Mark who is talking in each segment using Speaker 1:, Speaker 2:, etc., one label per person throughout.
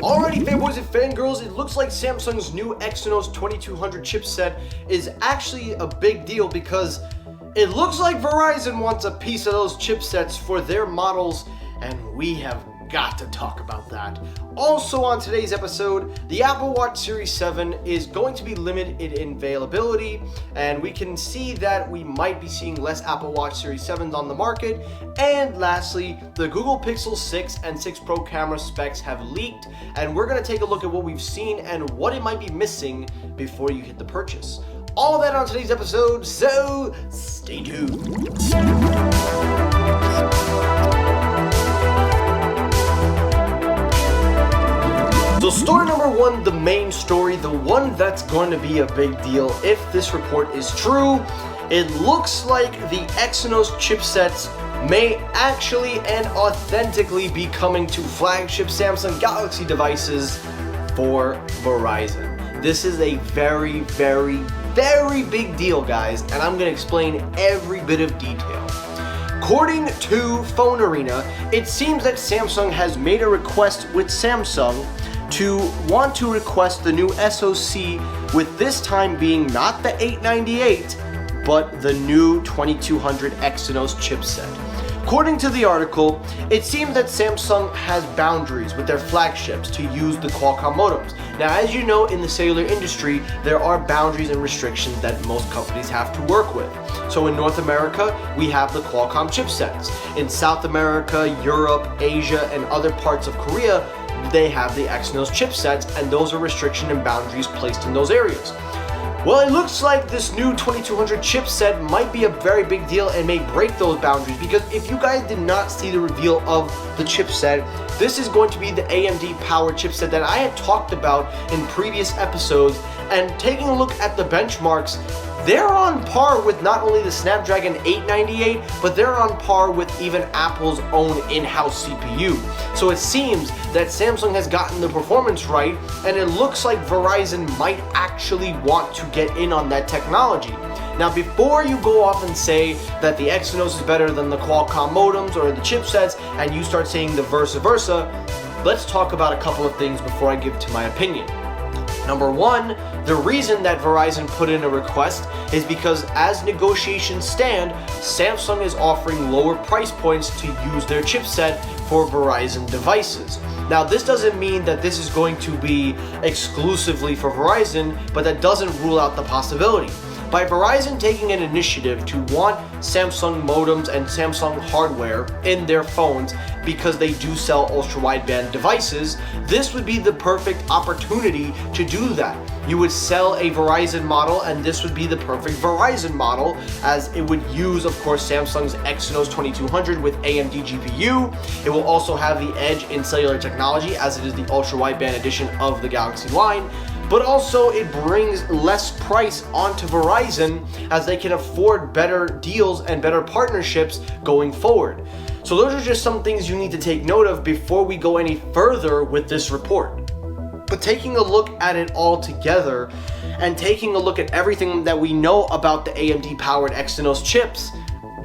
Speaker 1: Alrighty, fanboys and fangirls, it looks like Samsung's new Exynos 2200 chipset is actually a big deal because it looks like Verizon wants a piece of those chipsets for their models, and we have got to talk about that. Also on today's episode, the Apple Watch Series 7 is going to be limited in availability, and we can see that we might be seeing less Apple Watch Series 7s on the market. And lastly, the Google Pixel 6 and 6 Pro camera specs have leaked, and we're going to take a look at what we've seen and what it might be missing before you hit the purchase. All that on today's episode, so stay tuned. So story number one, the main story, the one that's going to be a big deal if this report is true. It looks like the Exynos chipsets may actually and authentically be coming to flagship Samsung Galaxy devices for Verizon. This is a very big deal, guys, and I'm going to explain every bit of detail. According to Phone Arena, it seems that Samsung has made a request with Samsung to want to request the new SoC, with this time being not the 898, but the new 2200 Exynos chipset. According to the article, it seems that Samsung has boundaries with their flagships to use the Qualcomm modems. Now, as you know, in the cellular industry, there are boundaries and restrictions that most companies have to work with. So in North America, we have the Qualcomm chipsets. In South America, Europe, Asia, and other parts of Korea, they have the Exynos chipsets, and those are restriction and boundaries placed in those areas. Well, it looks like this new 2200 chipset might be a very big deal and may break those boundaries, because if you guys did not see the reveal of the chipset, this is going to be the AMD powered chipset that I had talked about in previous episodes. And taking a look at the benchmarks, they're on par with not only the Snapdragon 898, but they're on par with even Apple's own in-house CPU. So it seems that Samsung has gotten the performance right, and it looks like Verizon might actually want to get in on that technology. Now, before you go off and say that the Exynos is better than the Qualcomm modems or the chipsets, and you start saying the versa, let's talk about a couple of things before I give to my opinion. Number one, the reason that Verizon put in a request is because as negotiations stand, Samsung is offering lower price points to use their chipset for Verizon devices. Now, this doesn't mean that this is going to be exclusively for Verizon, but that doesn't rule out the possibility. By Verizon taking an initiative to want Samsung modems and Samsung hardware in their phones because they do sell ultra-wideband devices, this would be the perfect opportunity to do that. You would sell a Verizon model, and this would be the perfect Verizon model, as it would use, of course, Samsung's Exynos 2200 with AMD GPU. It will also have the edge in cellular technology, as it is the ultra-wideband edition of the Galaxy line. But also it brings less price onto Verizon, as they can afford better deals and better partnerships going forward. So those are just some things you need to take note of before we go any further with this report. But taking a look at it all together, and taking a look at everything that we know about the AMD powered Exynos chips,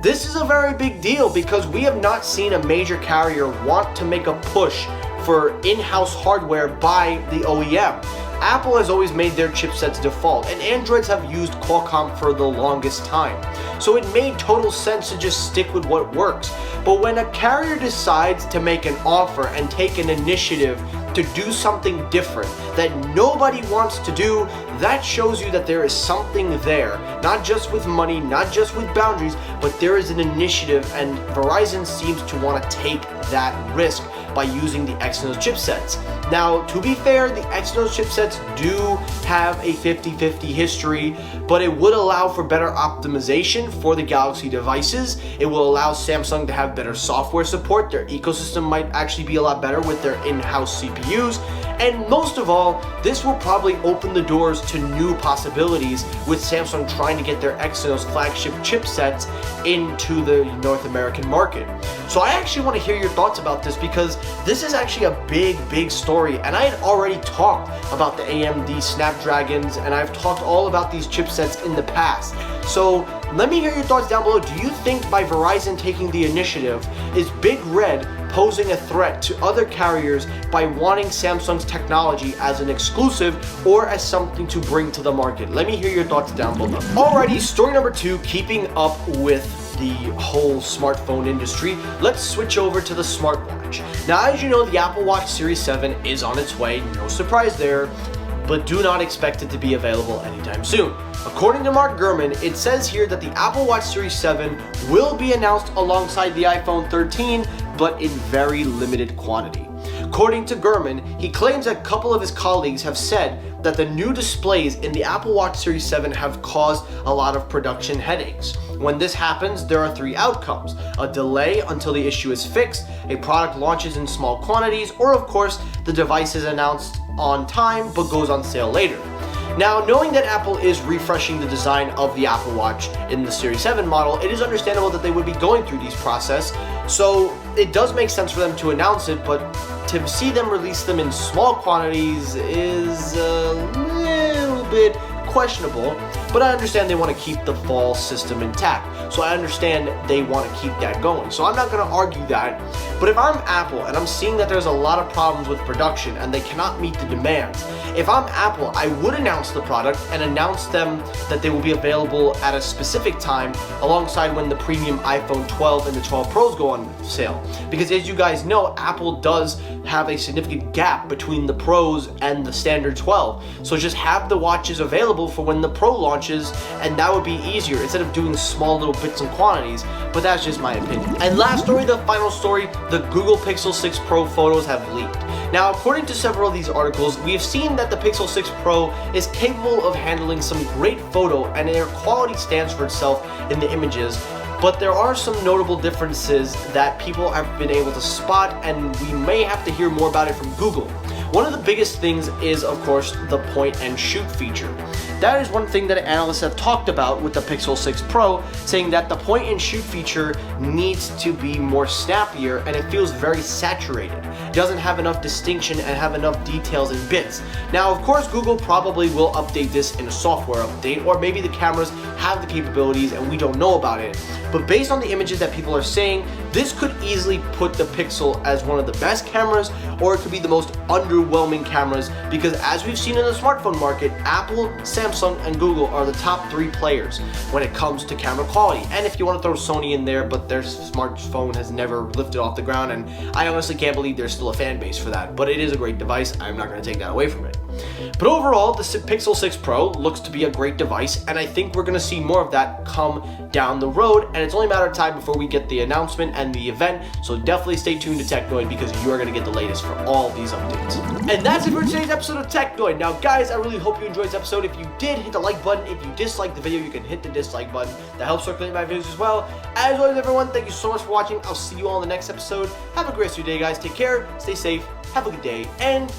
Speaker 1: this is a very big deal, because we have not seen a major carrier want to make a push for in-house hardware by the OEM. Apple has always made their chipsets default, and Androids have used Qualcomm for the longest time. So it made total sense to just stick with what works. But when a carrier decides to make an offer and take an initiative to do something different that nobody wants to do, that shows you that there is something there. Not just with money, not just with boundaries, but there is an initiative, and Verizon seems to want to take that risk by using the Exynos chipsets. Now, to be fair, the Exynos chipsets do have a 50-50 history, but it would allow for better optimization for the Galaxy devices. It will allow Samsung to have better software support. Their ecosystem might actually be a lot better with their in-house CPUs. And most of all, this will probably open the doors to new possibilities with Samsung trying to get their Exynos flagship chipsets into the North American market. So I actually want to hear your thoughts about this, because this is actually a big story, and I had already talked about the AMD Snapdragons, and I've talked all about these chipsets in the past. So Let me hear your thoughts down below. Do you think by Verizon taking the initiative, is Big Red posing a threat to other carriers by wanting Samsung's technology as an exclusive or as something to bring to the market? Let me hear your thoughts down below. Alrighty, story number 2, keeping up with the whole smartphone industry, let's switch over to the smartwatch. Now, as you know, the Apple Watch Series 7 is on its way, no surprise there, but do not expect it to be available anytime soon. According to Mark Gurman, it says here that the Apple Watch Series 7 will be announced alongside the iPhone 13, but in very limited quantity. According to Gurman, he claims that a couple of his colleagues have said that the new displays in the Apple Watch Series 7 have caused a lot of production headaches. When this happens, there are 3 outcomes: a delay until the issue is fixed, a product launches in small quantities, or of course, the device is announced on time but goes on sale later. Now, knowing that Apple is refreshing the design of the Apple Watch in the Series 7 model, it is understandable that they would be going through these process, so it does make sense for them to announce it, but to see them release them in small quantities is a little bit questionable. But I understand they want to keep the fall system intact, so I understand they want to keep that going. So I'm not going to argue that. But if I'm Apple and I'm seeing that there's a lot of problems with production and they cannot meet the demands, if I'm Apple, I would announce the product and announce them that they will be available at a specific time alongside when the premium iPhone 12 and the 12 Pros go on sale. Because as you guys know, Apple does have a significant gap between the Pros and the standard 12. So just have the watches available for when the Pro launches, and that would be easier instead of doing small little bits and quantities. But that's just my opinion. And last story, the final story, the Google Pixel 6 Pro photos have leaked. Now, according to several of these articles, we have seen that the Pixel 6 Pro is capable of handling some great photo and their quality stands for itself in the images. But there are some notable differences that people have been able to spot, and we may have to hear more about it from Google. One of the biggest things is, of course, the point and shoot feature. That is one thing that analysts have talked about with the Pixel 6 Pro, saying that the point and shoot feature needs to be more snappier and it feels very saturated. It doesn't have enough distinction and have enough details and bits. Now, of course, Google probably will update this in a software update, or maybe the cameras have the capabilities and we don't know about it. But based on the images that people are saying, this could easily put the Pixel as one of the best cameras, or it could be the most underwhelming cameras, because as we've seen in the smartphone market, Apple, Samsung, and Google are the top 3 players when it comes to camera quality. And if you want to throw Sony in there, but their smartphone has never lifted off the ground, and I honestly can't believe there's still a fan base for that. But it is a great device. I'm not going to take that away from it. But overall, the Pixel 6 Pro looks to be a great device, and I think we're going to see more of that come down the road, and it's only a matter of time before we get the announcement and the event, so definitely stay tuned to Technoid because you are going to get the latest for all of these updates. And that's it for today's episode of Technoid. Now guys, I really hope you enjoyed this episode. If you did, hit the like button. If you disliked the video, you can hit the dislike button. That helps circulate my videos as well. As always, everyone, thank you so much for watching. I'll see you all in the next episode. Have a great rest of your day, guys. Take care, stay safe, have a good day, and